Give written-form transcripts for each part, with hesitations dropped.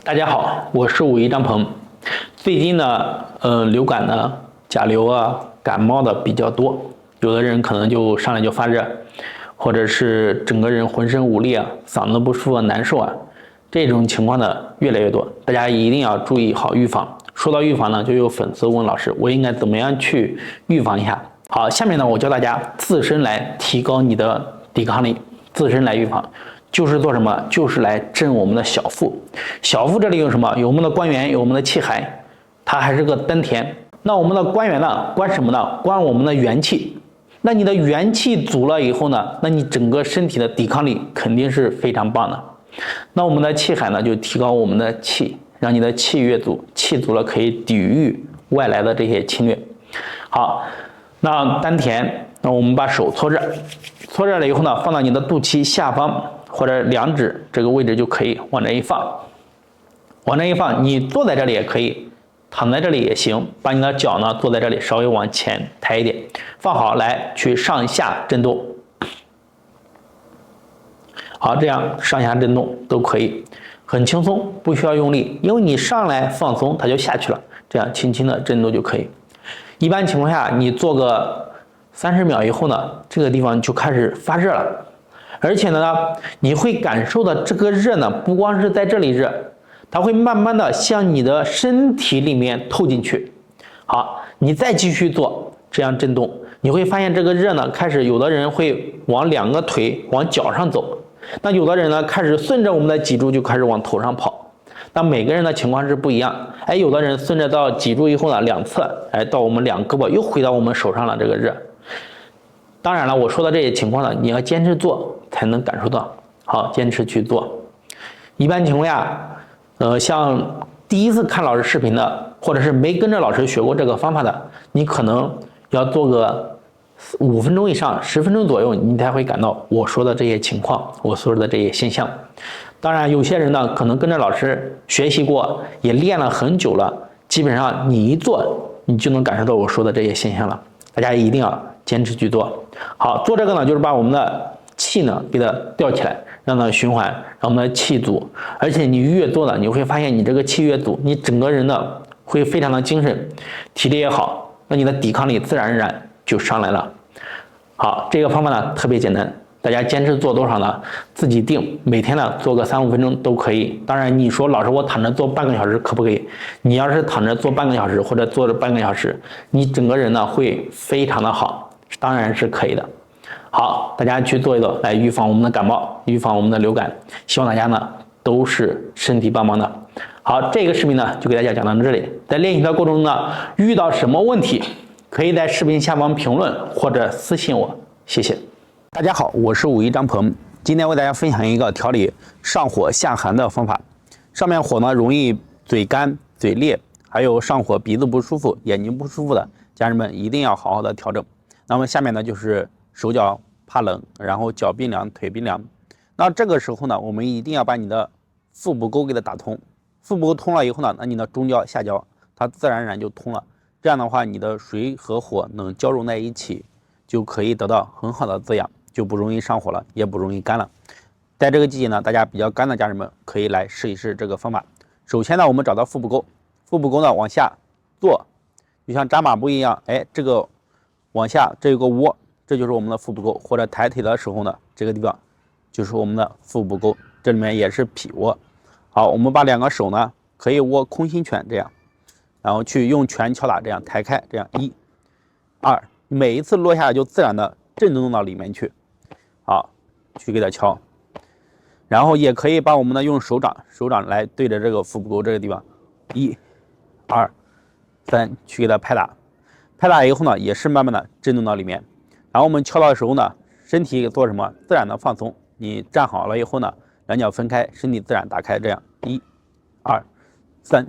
大家好，我是武夷张鹏。最近呢，流感呢、甲流啊、感冒的比较多，有的人可能就上来就发热，或者是整个人浑身无力啊、嗓子不舒服、难受啊，这种情况呢越来越多，大家一定要注意好预防。说到预防呢，就有粉丝问老师，我应该怎么样去预防一下？好，下面呢，我教大家自身来提高你的抵抗力，自身来预防。就是做什么？就是来镇我们的小腹。小腹这里有什么？有我们的关元，有我们的气海，它还是个丹田。那我们的关元呢？关什么呢？关我们的元气。那你的元气足了以后呢？那你整个身体的抵抗力肯定是非常棒的。那我们的气海呢，就提高我们的气，让你的气越足，气足了可以抵御外来的这些侵略。好，那丹田，那我们把手搓热，搓热了以后呢，放到你的肚脐下方。或者2指这个位置就可以往这一放，往这一放，你坐在这里也可以，躺在这里也行，把你的脚呢坐在这里稍微往前抬一点，放好来去上下震动。好，这样上下震动都可以，很轻松，不需要用力，因为你上来放松它就下去了，这样轻轻的震动就可以。一般情况下你做个30秒以后呢，这个地方就开始发热了。而且呢，你会感受到这个热呢，不光是在这里热，它会慢慢的向你的身体里面透进去。好，你再继续做，这样震动，你会发现这个热呢，开始有的人会往2个腿往脚上走，那有的人呢，开始顺着我们的脊柱就开始往头上跑。那每个人的情况是不一样，有的人顺着到脊柱以后呢，2侧，到我们2胳膊又回到我们手上了这个热。当然了，我说的这些情况呢，你要坚持做才能感受到。好，坚持去做。一般情况下，像第一次看老师视频的，或者是没跟着老师学过这个方法的，你可能要做个5分钟以上，10分钟左右，你才会感到我说的这些情况，我说的这些现象。当然，有些人呢，可能跟着老师学习过，也练了很久了，基本上你一做，你就能感受到我说的这些现象了。大家一定要坚持去做。好，做这个呢，就是把我们的气呢给它吊起来，让它循环，让我们的气足。而且你越做呢，你会发现你这个气越足，你整个人呢会非常的精神，体力也好，那你的抵抗力自然而然就上来了。好，这个方法呢特别简单，大家坚持做多少呢？自己定，每天呢做个3-5分钟都可以。当然，你说老师我躺着做半个小时可不可以？你要是躺着做半个小时或者做着半个小时，你整个人呢会非常的好，当然是可以的。好，大家去做一做，来预防我们的感冒，预防我们的流感。希望大家呢都是身体棒棒的。好，这个视频呢就给大家讲到这里。在练习的过程中呢，遇到什么问题，可以在视频下方评论或者私信我，谢谢。大家好，我是武夷张鹏，今天为大家分享一个调理上火下寒的方法。上面火呢容易嘴干、嘴裂，还有上火、鼻子不舒服、眼睛不舒服的家人们一定要好好的调整。那么下面呢就是手脚怕冷，然后脚冰凉、腿冰凉。那这个时候呢，我们一定要把你的腹部沟给它打通。腹部沟通了以后呢，那你的中焦、下焦它自然而然就通了。这样的话，你的水和火能交融在一起，就可以得到很好的滋养，就不容易上火了，也不容易干了。在这个季节呢，大家比较干的家人们可以来试一试这个方法。首先呢，我们找到腹部沟，腹部沟呢往下坐，就像扎马步一样，这个往下这有个窝，这就是我们的腹部沟。或者抬腿的时候呢，这个地方就是我们的腹部沟，这里面也是脾窝。好，我们把2个手呢可以握空心拳这样，然后去用拳敲打，这样抬开，这样1、2，每一次落下来就自然的震动到里面去。好，去给它敲。然后也可以把我们的用手掌来对着这个腹部沟这个地方，1、2、3，去给它拍打。拍打以后呢，也是慢慢的震动到里面。然后我们敲到的时候呢，身体做什么？自然的放松。你站好了以后呢，2脚分开，身体自然打开，这样1、2、3、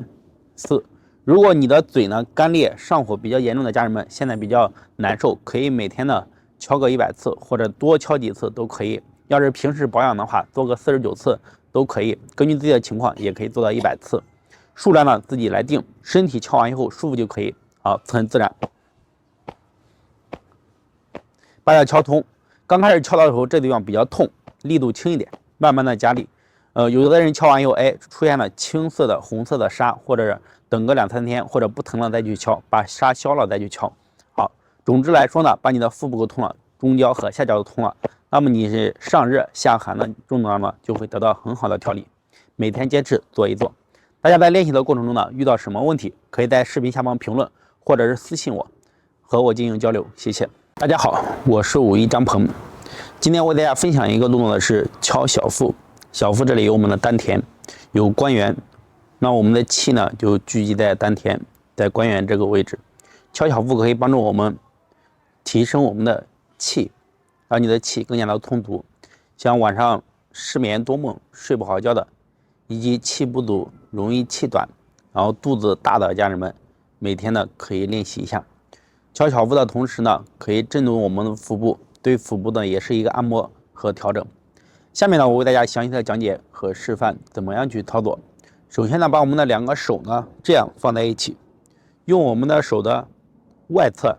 4。如果你的嘴呢干裂、上火比较严重的家人们，现在比较难受，可以每天呢敲个100次，或者多敲几次都可以。要是平时保养的话，做个49次都可以，根据自己的情况也可以做到100次。数量呢自己来定，身体敲完以后舒服就可以，很自然。把它敲通。刚开始敲到的时候，这地方比较痛，力度轻一点，慢慢的加力。有的人敲完以后，哎，出现了青色的、红色的痧，或者是等个2、3天，或者不疼了再去敲，把痧消了再去敲。好，总之来说呢，把你的腹部给通了，中焦和下焦都通了，那么你是上热下寒的症状呢，就会得到很好的调理。每天坚持做一做。大家在练习的过程中呢，遇到什么问题，可以在视频下方评论，或者是私信我，和我进行交流。谢谢。大家好，我是武艺张鹏。今天我给大家分享一个动作呢，是敲小腹。小腹这里有我们的丹田，有关元，那我们的气呢就聚集在丹田，在关元这个位置。敲小腹可以帮助我们提升我们的气，让你的气更加的充足。像晚上失眠多梦、睡不好觉的，以及气不足、容易气短，然后肚子大的家人们，每天呢可以练习一下。敲小腹的同时呢，可以震动我们的腹部，对腹部呢也是一个按摩和调整。下面呢，我为大家详细的讲解和示范怎么样去操作。首先呢，把我们的2个手呢这样放在一起，用我们的手的外侧，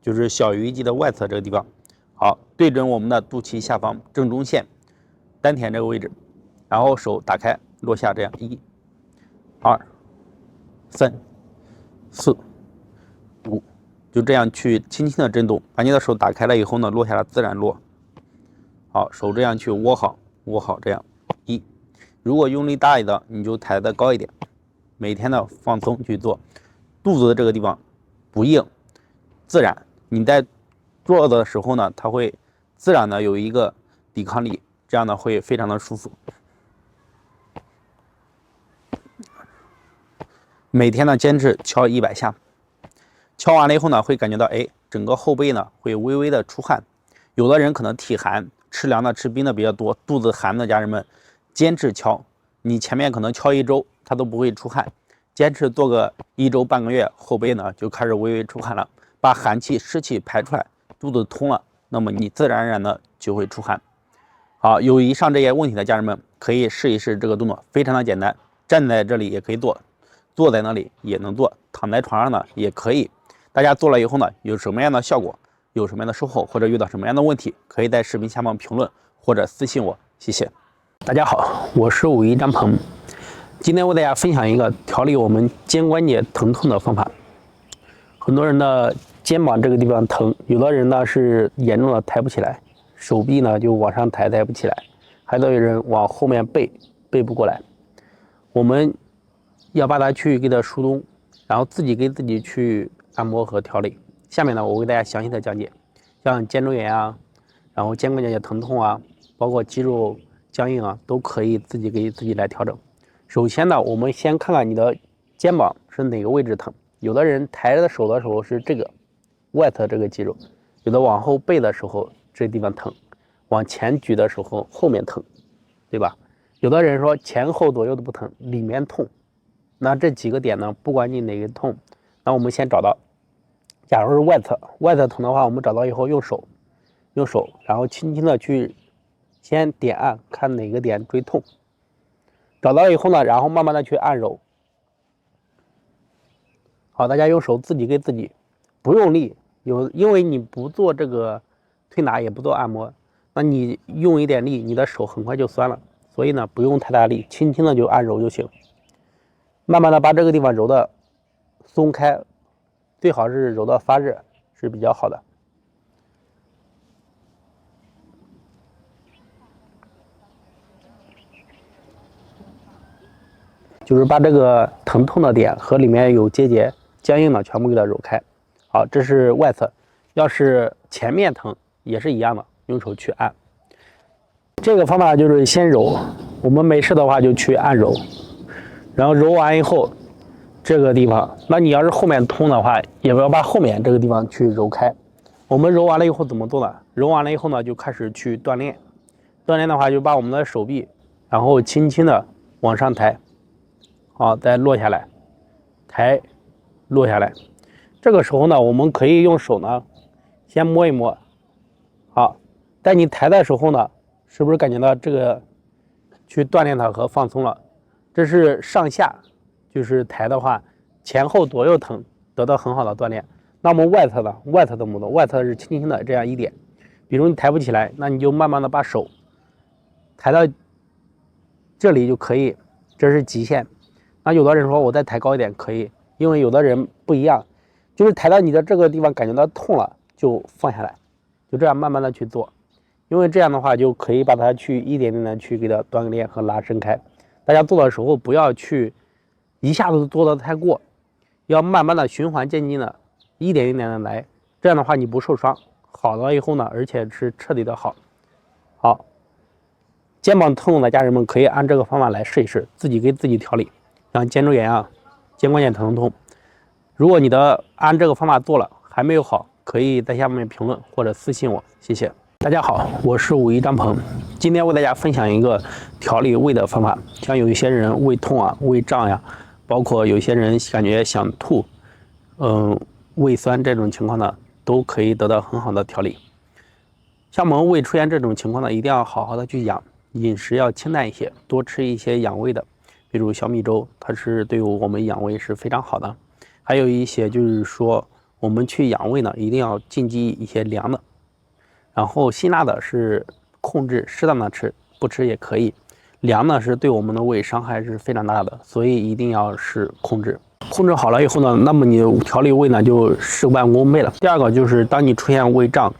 就是小鱼际的外侧这个地方，好，对准我们的肚脐下方正中线，丹田这个位置，然后手打开落下，这样1、2、3、4、5，就这样去轻轻的震动，把你的手打开了以后呢，落下来自然落。好，手这样去握好，这样1。如果用力大一点，你就抬得高一点。每天的放松去做，肚子的这个地方不硬，自然。你在做的时候呢，它会自然的有一个抵抗力，这样呢会非常的舒服。每天呢坚持敲100下，敲完了以后呢，会感觉到哎，整个后背呢会微微的出汗。有的人可能体寒。吃凉的、吃冰的比较多，肚子寒的家人们，坚持敲。你前面可能敲1周，它都不会出汗。坚持做个1周半个月，后背呢就开始微微出汗了，把寒气、湿气排出来，肚子通了，那么你自然而然的就会出汗。好，有以上这些问题的家人们，可以试一试这个动作，非常的简单。站在这里也可以做，坐在那里也能做，躺在床上呢也可以。大家做了以后呢，有什么样的效果？有什么样的收获，或者遇到什么样的问题，可以在视频下方评论或者私信我，谢谢。大家好，我是武艺张鹏，今天为大家分享一个调理我们肩关节疼痛的方法。很多人的肩膀这个地方疼，有的人呢是严重的抬不起来，手臂呢就往上抬不起来，还有人往后面背不过来。我们要把它去给它疏通，然后自己给自己去按摩和调理。下面呢，我为大家详细的讲解，像肩周炎啊，然后肩关节疼痛啊，包括肌肉僵硬啊，都可以自己给自己来调整。首先呢，我们先看看你的肩膀是哪个位置疼。有的人抬着手的时候是这个外侧这个肌肉，有的往后背的时候这地方疼，往前举的时候后面疼，对吧？有的人说前后左右都不疼，里面痛。那这几个点呢，不管你哪个痛，那我们先找到。假如是外侧疼的话，我们找到以后用手，然后轻轻的去先点按，看哪个点最痛。找到以后呢，然后慢慢的去按揉。好，大家用手自己给自己，不用力，因为你不做这个推拿，也不做按摩，那你用一点力，你的手很快就酸了。所以呢，不用太大力，轻轻的就按揉就行。慢慢的把这个地方揉的松开。最好是揉到发热是比较好的。就是把这个疼痛的点和里面有结节、僵硬的全部给它揉开。好，这是外侧。要是前面疼也是一样的，用手去按。这个方法就是先揉，我们没事的话就去按揉，然后揉完以后。这个地方，那你要是后面通的话，也不要把后面这个地方去揉开。我们揉完了以后怎么做呢？揉完了以后呢，就开始去锻炼。锻炼的话，就把我们的手臂，然后轻轻的往上抬，好，再落下来，抬，落下来。这个时候呢，我们可以用手呢，先摸一摸。好，在你抬的时候呢，是不是感觉到这个去锻炼它和放松了？这是上下。就是抬的话，前后左右疼，得到很好的锻炼。那么外侧呢？外侧怎么做？外侧是轻轻的这样一点。比如你抬不起来，那你就慢慢的把手抬到这里就可以，这是极限。那有的人说我再抬高一点可以，因为有的人不一样，就是抬到你的这个地方感觉到痛了就放下来，就这样慢慢的去做，因为这样的话就可以把它去一点点的去给它锻炼和拉伸开。大家做的时候不要去一下子做的太过，要慢慢的循环渐进的，一点一点的来，这样的话你不受伤，好了以后呢，而且是彻底的好。好，肩膀痛的家人们可以按这个方法来试一试，自己给自己调理。像肩周炎啊、肩关节疼痛，如果你按这个方法做了还没有好，可以在下面评论或者私信我，谢谢。大家好，我是武医张鹏，今天为大家分享一个调理胃的方法。像有一些人胃痛啊、胃胀呀，包括有些人感觉想吐，胃酸这种情况呢，都可以得到很好的调理。像我们胃出现这种情况呢，一定要好好的去养，饮食要清淡一些，多吃一些养胃的，比如小米粥，它是对我们养胃是非常好的。还有一些就是说，我们去养胃呢，一定要禁忌一些凉的，然后辛辣的是控制适当的吃，不吃也可以。凉呢是对我们的胃伤害是非常大的，所以一定要是控制。控制好了以后呢，那么你调理胃呢就事半功倍了。第二个就是当你出现胃胀，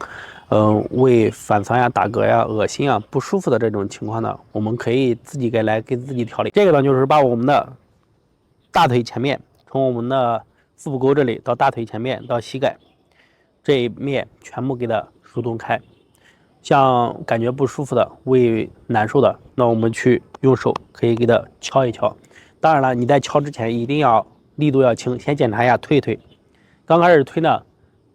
胃反酸呀、打嗝呀、恶心啊、不舒服的这种情况呢，我们可以自己给自己调理。这个呢就是把我们的大腿前面，从我们的腹部沟这里到大腿前面到膝盖这一面全部给它疏通开。像感觉不舒服的、胃难受的，那我们去用手可以给它敲一敲。当然了，你在敲之前一定要力度要轻，先检查一下推一推。刚开始推呢，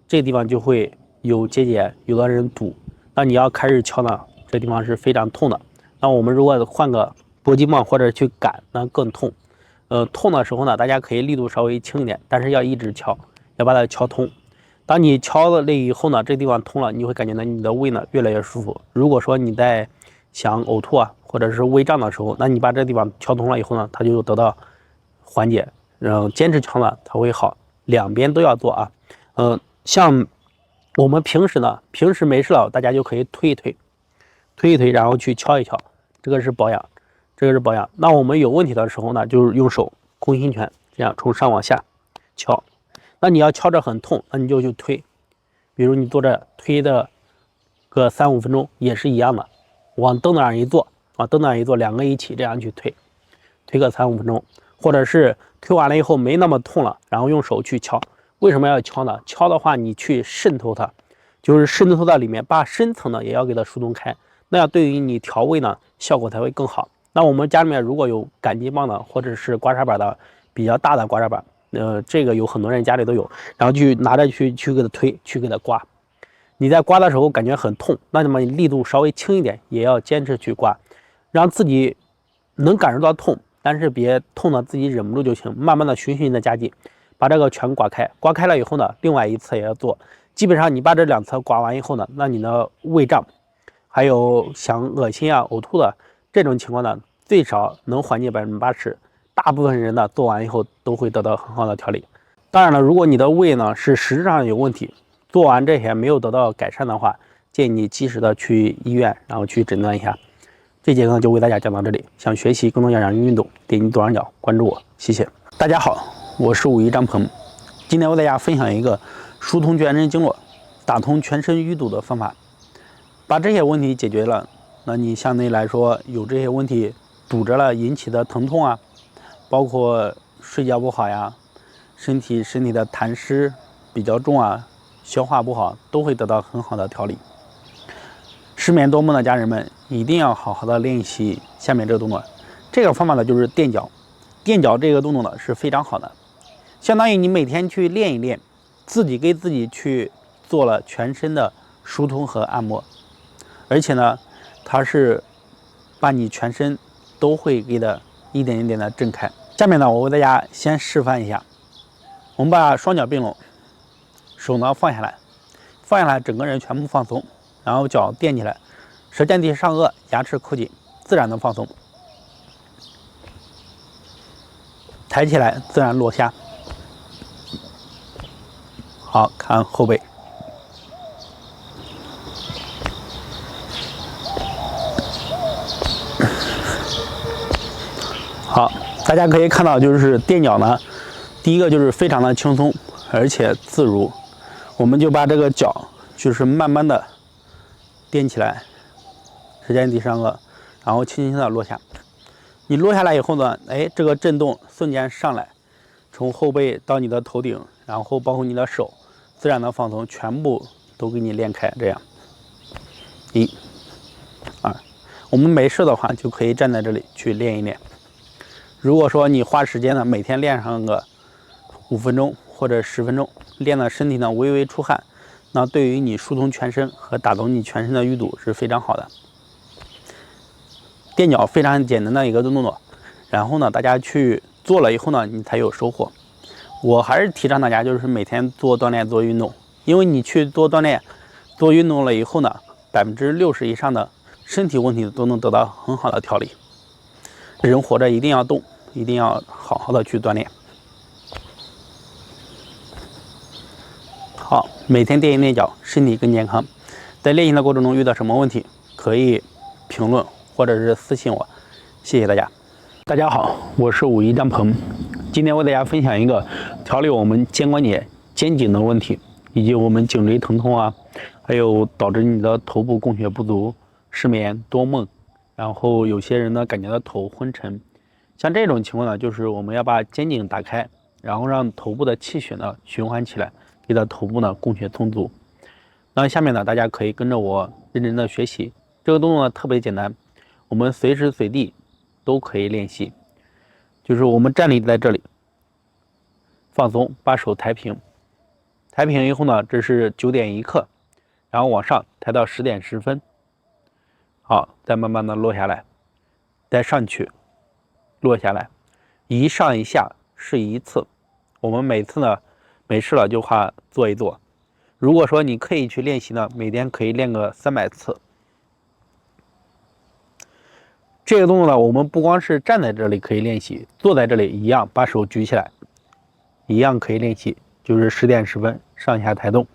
这地方就会有结节，有的人堵。那你要开始敲呢，这地方是非常痛的。那我们如果换个搏击棒或者去擀，那更痛。痛的时候呢，大家可以力度稍微轻一点，但是要一直敲，要把它敲通。当你敲了以后呢，这地方通了，你会感觉到你的胃呢越来越舒服。如果说你在想呕吐啊，或者是胃胀的时候，那你把这地方敲通了以后呢，它就得到缓解。然后坚持敲呢，它会好。两边都要做啊。像我们平时没事了，大家就可以推一推，然后去敲一敲，这个是保养，这个是保养。那我们有问题的时候呢，就是用手空心拳这样从上往下敲。那你要敲着很痛，那你就去推，比如你坐着推的个3-5分钟也是一样的，往凳子上一坐，两个一起这样去推个3-5分钟，或者是推完了以后没那么痛了，然后用手去敲。为什么要敲呢？敲的话，你去渗透它，就是渗透到里面，把深层的也要给它疏通开，那样对于你调胃呢，效果才会更好。那我们家里面如果有擀筋棒的，或者是刮痧板的，比较大的刮痧板。这个有很多人家里都有，然后去拿着去给它推，去给它刮。你在刮的时候感觉很痛，那么你力度稍微轻一点，也要坚持去刮，让自己能感受到痛，但是别痛的自己忍不住就行，慢慢的循序的加劲，把这个全刮开。刮开了以后呢，另外一侧也要做。基本上你把这2侧刮完以后呢，那你的胃胀，还有想恶心啊、呕吐的这种情况呢，最少能缓解80%。大部分人呢做完以后都会得到很好的调理。当然了，如果你的胃呢是实质上有问题，做完这些没有得到改善的话，建议你及时的去医院，然后去诊断一下。这节课就为大家讲到这里。想学习更多有氧运动，点击左上角关注我，谢谢。大家好，我是武医张鹏，今天为大家分享一个疏通全身经络、打通全身淤堵的方法。把这些问题解决了，那你相对来说有这些问题堵着了引起的疼痛啊，包括睡觉不好呀，身体的痰湿比较重啊，消化不好，都会得到很好的调理。失眠多梦的家人们一定要好好的练习下面这个动作。这个方法呢就是垫脚，垫脚这个动作呢是非常好的，相当于你每天去练一练，自己给自己去做了全身的疏通和按摩，而且呢，它是把你全身都会给它一点一点的震开。下面呢，我为大家先示范一下，我们把双脚并拢，手呢放下来，整个人全部放松，然后脚垫起来，舌尖抵上颚，牙齿扣紧，自然的放松，抬起来，自然落下。好，看后背。大家可以看到，就是垫脚呢，第一个就是非常的轻松，而且自如。我们就把这个脚就是慢慢的垫起来，时间第3个，然后轻轻的落下。你落下来以后呢，哎，这个震动瞬间上来，从后背到你的头顶，然后包括你的手，自然的放松，全部都给你练开。这样，1、2，我们没事的话就可以站在这里去练一练。如果说你花时间呢，每天练上个5分钟或者10分钟，练的身体呢微微出汗，那对于你疏通全身和打通你全身的淤堵是非常好的。垫脚非常简单的一个动作，然后呢，大家去做了以后呢，你才有收获。我还是提倡大家就是每天做锻炼、做运动，因为你去做锻炼、做运动了以后呢，60%以上的身体问题都能得到很好的调理。人活着一定要动，一定要好好的去锻炼。好，每天垫一垫脚，身体更健康。在练习的过程中遇到什么问题，可以评论或者是私信我。谢谢大家。大家好，我是武一张鹏，今天为大家分享一个调理我们肩关节、肩颈的问题，以及我们颈椎疼痛啊，还有导致你的头部供血不足、失眠、多梦，然后有些人呢感觉到头昏沉。像这种情况呢，就是我们要把肩颈打开，然后让头部的气血呢循环起来，给到头部呢供血充足。那下面呢，大家可以跟着我认真的学习。这个动作呢特别简单，我们随时随地都可以练习。就是我们站立在这里，放松，把手抬平，抬平以后呢，这是9点1刻，然后往上抬到10点10分，好，再慢慢的落下来，再上去。落下来，一上一下是1次，我们每次呢没事了就做一做。如果说你刻意去练习呢，每天可以练个300次。这个动作呢，我们不光是站在这里可以练习，坐在这里一样，把手举起来，一样可以练习，就是10点10分上下抬动。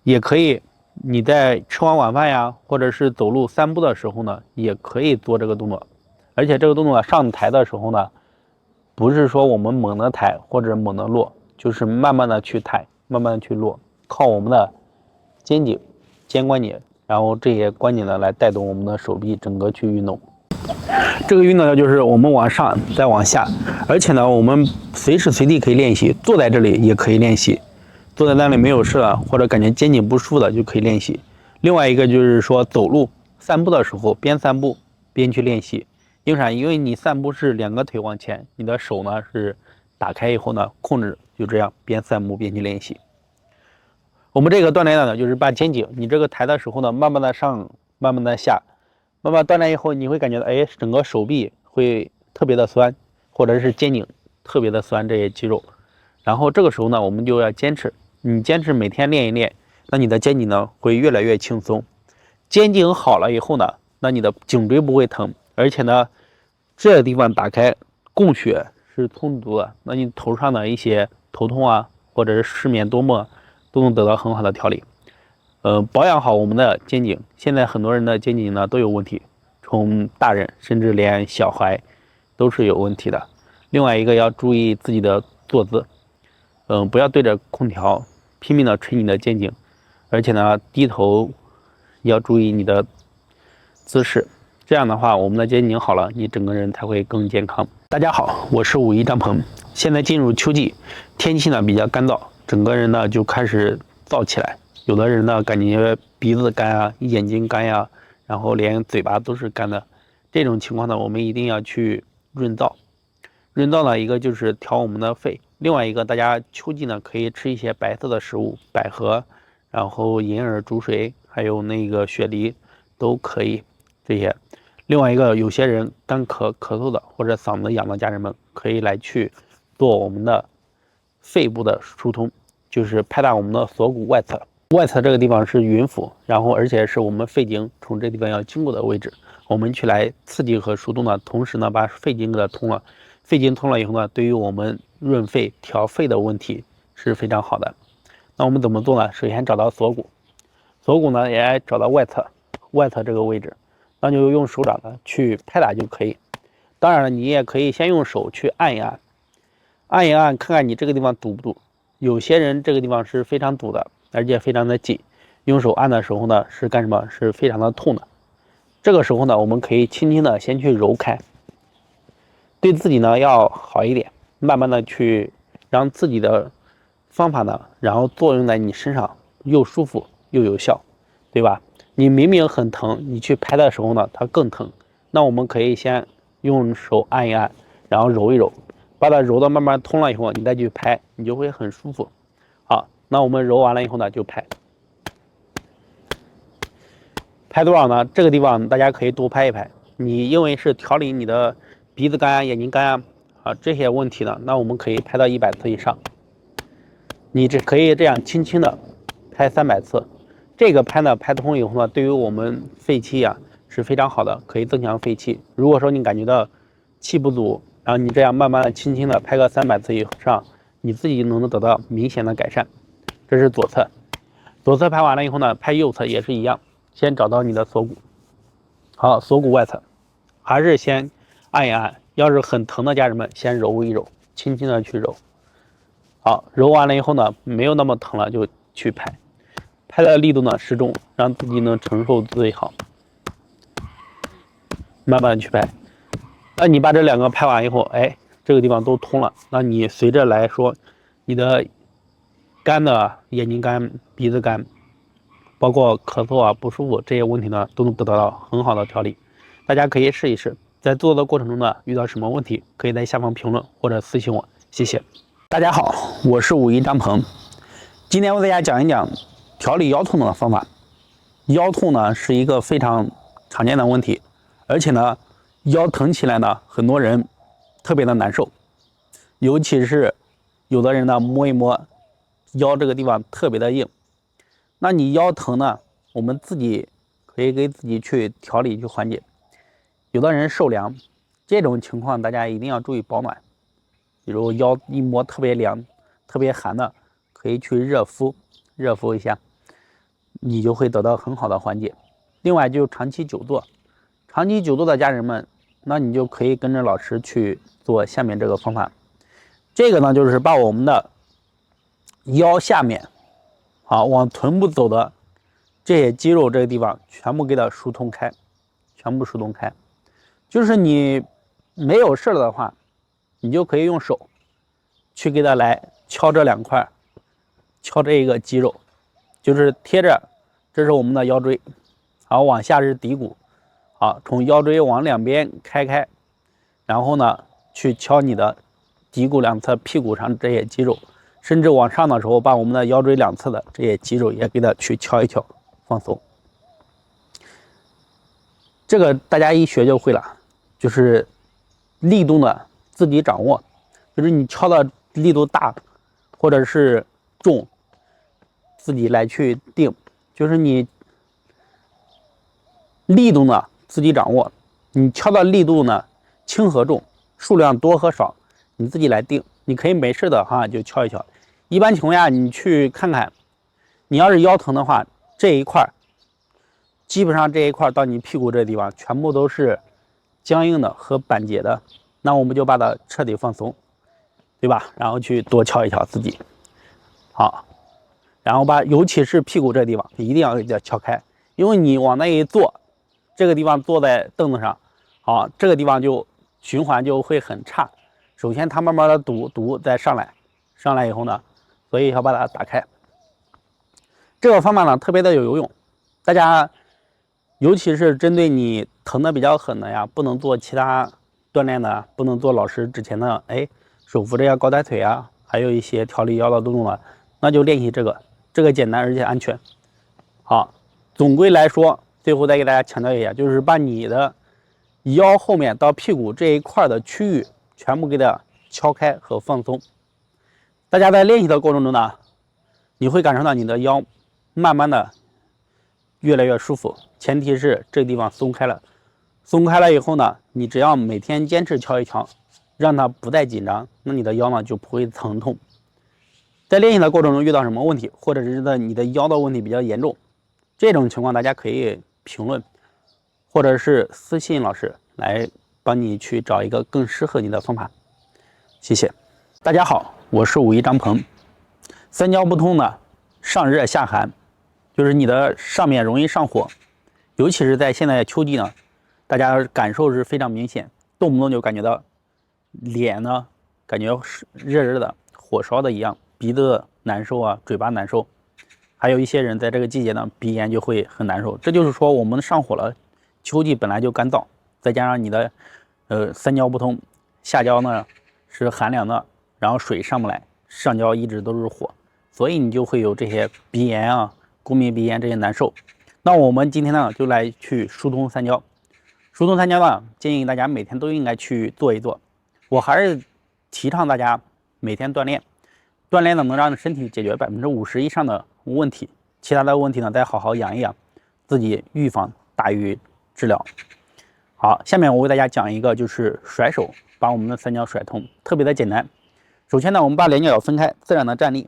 也可以你在吃完晚饭呀，或者是走路散步的时候呢，也可以做这个动作。而且这个动作上抬的时候呢，不是说我们猛地抬或者猛地落，就是慢慢的去抬，慢慢的去落，靠我们的肩颈、肩关节，然后这些关节呢来带动我们的手臂整个去运动。这个运动呢就是我们往上再往下，而且呢我们随时随地可以练习，坐在这里也可以练习，坐在那里没有事了或者感觉肩颈不舒服的就可以练习。另外一个就是说走路散步的时候，边散步边去练习。因为啥？因为你散步是2个腿往前，你的手呢是打开以后呢控制，就这样边散步边去练习。我们这个锻炼呢，就是把肩颈，你这个抬的时候呢，慢慢的上，慢慢的下，慢慢锻炼以后，你会感觉到，哎，整个手臂会特别的酸，或者是肩颈特别的酸这些肌肉。然后这个时候呢，我们就要坚持，你坚持每天练一练，那你的肩颈呢会越来越轻松。肩颈好了以后呢，那你的颈椎不会疼。而且呢，这个地方打开，供血是充足的，那你头上的一些头痛啊，或者是失眠多梦，都能得到很好的调理。保养好我们的肩颈，现在很多人的肩颈呢都有问题，从大人甚至连小孩都是有问题的。另外一个要注意自己的坐姿，不要对着空调拼命的捶你的肩颈，而且呢低头要注意你的姿势。这样的话，我们的肩颈好了，你整个人才会更健康。大家好，我是武一张鹏。现在进入秋季，天气呢比较干燥，整个人呢就开始燥起来。有的人呢感觉鼻子干啊，眼睛干呀，然后连嘴巴都是干的。这种情况呢，我们一定要去润燥。润燥呢，一个就是调我们的肺，另外一个大家秋季呢可以吃一些白色的食物，百合，然后银耳、竹髓，还有那个雪梨都可以这些。另外一个，有些人干咳嗽的或者嗓子痒的家人们，可以来去做我们的肺部的疏通，就是拍打我们的锁骨外侧。外侧这个地方是云府，然后而且是我们肺经从这地方要经过的位置，我们去来刺激和疏通呢，同时呢把肺经给它通了。肺经通了以后呢，对于我们润肺调肺的问题是非常好的。那我们怎么做呢？首先找到锁骨，锁骨呢也找到外侧这个位置。那就用手掌呢去拍打就可以，当然了，你也可以先用手去按一按，按一按，看看你这个地方堵不堵。有些人这个地方是非常堵的，而且非常的紧，用手按的时候呢，是干什么？是非常的痛的。这个时候呢，我们可以轻轻的先去揉开，对自己呢要好一点，慢慢的去让自己的方法呢，然后作用在你身上，又舒服又有效，对吧？你明明很疼，你去拍的时候呢，它更疼。那我们可以先用手按一按，然后揉一揉，把它揉到慢慢通了以后，你再去拍，你就会很舒服。好，那我们揉完了以后呢，就拍。拍多少呢？这个地方大家可以多拍一拍。你因为是调理你的鼻子干啊、眼睛干啊这些问题呢，那我们可以拍到100次以上。你这可以这样轻轻的拍300次。这个拍呢，拍通以后呢，对于我们肺气啊是非常好的，可以增强肺气。如果说你感觉到气不足，然后你这样慢慢的、轻轻的拍个300次以上，你自己能得到明显的改善。这是左侧，左侧拍完了以后呢，拍右侧也是一样，先找到你的锁骨。好，锁骨外侧，还是先按一按。要是很疼的家人们，先揉一揉，轻轻的去揉。好，揉完了以后呢，没有那么疼了，就去拍。拍的力度呢适中，让自己能承受最好。慢慢的去拍。那你把这2个拍完以后，哎，这个地方都通了。那你随着来说，你的干的眼睛干、鼻子干，包括咳嗽啊、不舒服这些问题呢，都能得到很好的调理。大家可以试一试。在做的过程中呢，遇到什么问题，可以在下方评论或者私信我。谢谢。大家好，我是武医张鹏，今天为大家讲一讲调理腰痛的方法。腰痛呢是一个非常常见的问题，而且呢，腰疼起来呢，很多人特别的难受，尤其是有的人呢摸一摸腰这个地方特别的硬。那你腰疼呢，我们自己可以给自己去调理去缓解。有的人受凉，这种情况大家一定要注意保暖，比如腰一摸特别凉、特别寒的，可以去热敷一下，你就会得到很好的缓解。另外就长期久坐的家人们，那你就可以跟着老师去做下面这个方法。这个呢就是把我们的腰下面好往臀部走的这些肌肉这个地方全部给它疏通开，就是你没有事的话，你就可以用手去给它来敲这2块，敲这一个肌肉，就是贴着，这是我们的腰椎，好，往下是骶骨，好，从腰椎往两边开，然后呢去敲你的骶骨两侧屁股上这些肌肉，甚至往上的时候把我们的腰椎两侧的这些肌肉也给它去敲一敲，放松。这个大家一学就会了，就是力度呢自己掌握，就是你敲的力度大或者是重，自己来去定，就是你力度呢自己掌握，你敲的力度呢轻和重，数量多和少，你自己来定。你可以没事的哈就敲一敲。一般情况下，你去看看，你要是腰疼的话，这一块基本上这一块到你屁股这地方全部都是僵硬的和板结的，那我们就把它彻底放松，对吧？然后去多敲一敲自己，好，然后尤其是屁股这地方一定要给它敲开，因为你往那一坐，这个地方坐在凳子上，好，这个地方就循环就会很差。首先它慢慢的堵再上来以后呢，所以要把它打开。这个方法呢特别的有用，大家尤其是针对你疼的比较狠的呀，不能做其他锻炼的，不能做老师之前的手扶着呀、高抬腿啊，还有一些调理腰的动作了，那就练习这个简单而且安全。好，总归来说，最后再给大家强调一下，就是把你的腰后面到屁股这一块的区域全部给它敲开和放松。大家在练习的过程中呢，你会感受到你的腰慢慢的越来越舒服，前提是这个地方松开了以后呢，你只要每天坚持敲一敲，让它不再紧张，那你的腰呢就不会疼痛。在练习的过程中遇到什么问题，或者是你的腰的问题比较严重，这种情况大家可以评论或者是私信老师来帮帮你去找一个更适合你的方法。谢谢。大家好，我是武夷张鹏。三焦不通呢，上热下寒，就是你的上面容易上火，尤其是在现在秋季呢，大家感受是非常明显，动不动就感觉到脸呢感觉热热的，火烧的一样，鼻子难受啊，嘴巴难受，还有一些人在这个季节呢鼻炎就会很难受。这就是说我们上火了，秋季本来就干燥，再加上你的三焦不通，下焦呢是寒凉的，然后水上不来，上焦一直都是火，所以你就会有这些鼻炎啊、过敏鼻炎这些难受。那我们今天呢就来去疏通三焦。疏通三焦呢，建议大家每天都应该去做一做。我还是提倡大家每天锻炼，锻炼呢能让身体解决50%以上的问题，其他的问题呢再好好养一养，自己预防大于治疗。好，下面我为大家讲一个就是甩手把我们的三焦甩通，特别的简单。首先呢，我们把两脚分开，自然的站立。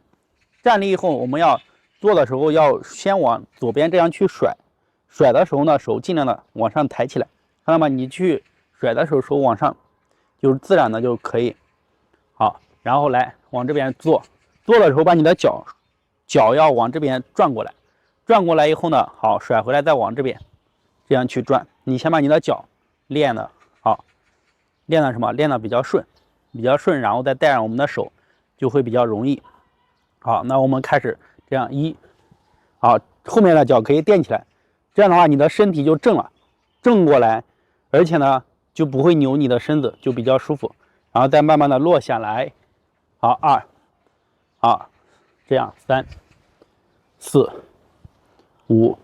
站立以后，我们要做的时候要先往左边这样去甩，甩的时候呢，手尽量的往上抬起来。看到吗？你去甩的时候手往上，就是自然的就可以。好，然后来往这边做，做的时候把你的脚要往这边转过来，转过来以后呢，好，甩回来再往这边这样去转。你先把你的脚练的好，练的什么？练的比较顺，然后再带上我们的手，就会比较容易。好，那我们开始这样好，后面的脚可以垫起来，这样的话你的身体就正了，正过来，而且呢就不会扭你的身子，就比较舒服。然后再慢慢的落下来，好，2，好，这样3、4、5、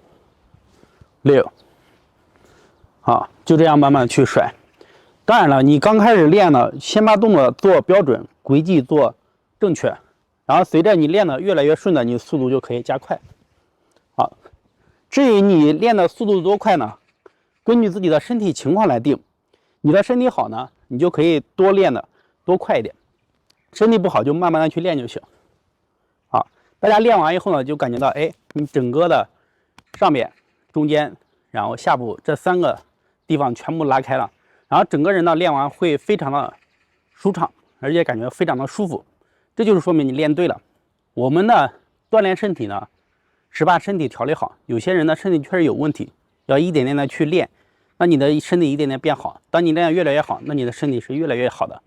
6，好，就这样慢慢去甩。当然了，你刚开始练呢，先把动作做标准，轨迹做正确，然后随着你练的越来越顺的，你速度就可以加快。好，至于你练的速度多快呢，根据自己的身体情况来定。你的身体好呢，你就可以多练的多快一点；身体不好就慢慢的去练就行。好，大家练完以后呢，就感觉到，哎，你整个的上面、中间，然后下部这3个地方全部拉开了，然后整个人呢练完会非常的舒畅，而且感觉非常的舒服。这就是说明你练对了。我们呢锻炼身体呢，是把身体调理好。有些人的身体确实有问题，要一点点的去练。那你的身体一点点变好，当你练得越来越好，那你的身体是越来越好的。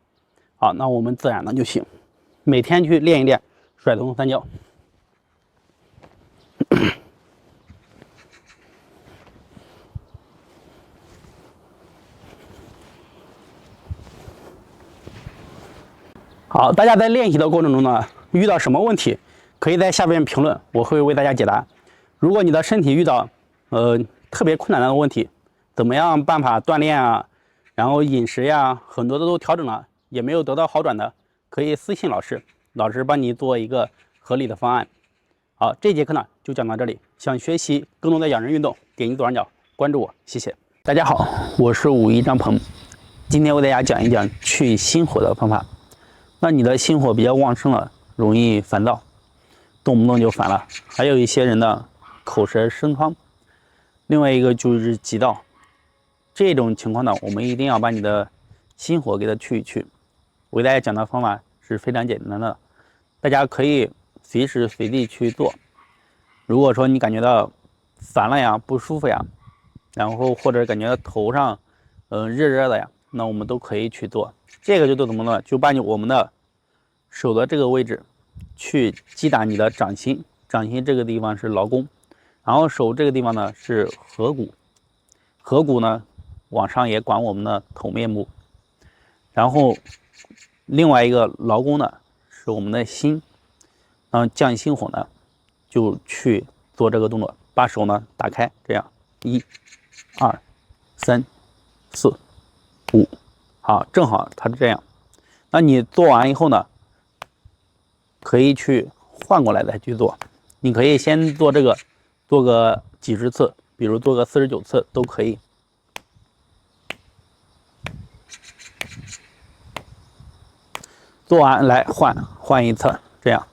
好，那我们自然的就行，每天去练一练甩通三焦。好，大家在练习的过程中呢，遇到什么问题，可以在下面评论，我会为大家解答。如果你的身体遇到特别困难的问题，怎么样办法锻炼啊，然后饮食呀，很多的都调整了，也没有得到好转的，可以私信老师，老师帮你做一个合理的方案。好，这节课呢就讲到这里。想学习更多的养生运动，点击左上角关注我，谢谢。大家好，我是武夷张鹏，今天为大家讲一讲去心火的方法。那你的心火比较旺盛了，容易烦躁，动不动就烦了。还有一些人的口舌生疮，另外一个就是急躁。这种情况呢，我们一定要把你的心火给它去一去。我给大家讲的方法是非常简单的，大家可以随时随地去做。如果说你感觉到烦了呀、不舒服呀，然后或者感觉到头上热热的呀，那我们都可以去做。这个就做怎么呢？就把我们的手的这个位置去击打你的掌心，掌心这个地方是劳宫，然后手这个地方呢是合谷，合谷呢往上也管我们的头面部，然后另外一个劳宫呢是我们的心，然后降心火呢就去做这个动作，把手呢打开，这样1、2、3、4、5，好，正好它是这样。那你做完以后呢，可以去换过来再去做。你可以先做这个，做个几十次，比如做个49次都可以。做完来换一侧，这样。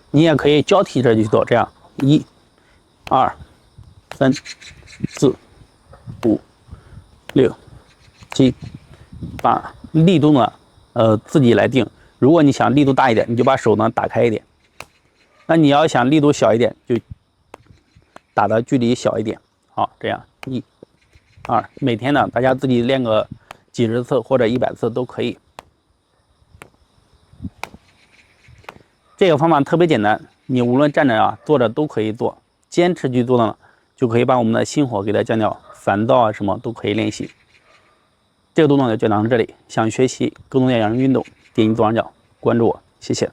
你也可以交替着去做，这样1、2、3、4、5、6、7、8，力度呢，自己来定。如果你想力度大一点，你就把手呢打开一点；那你要想力度小一点，就打的距离小一点。好，这样1、2，每天呢，大家自己练个几十次或者100次都可以。这个方法特别简单，你无论站着啊、坐着都可以做，坚持去做呢，就可以把我们的心火给它降掉，烦躁啊什么都可以练习。这个动作就讲到这里，想学习更多的养生运动，点击左上角关注我，谢谢。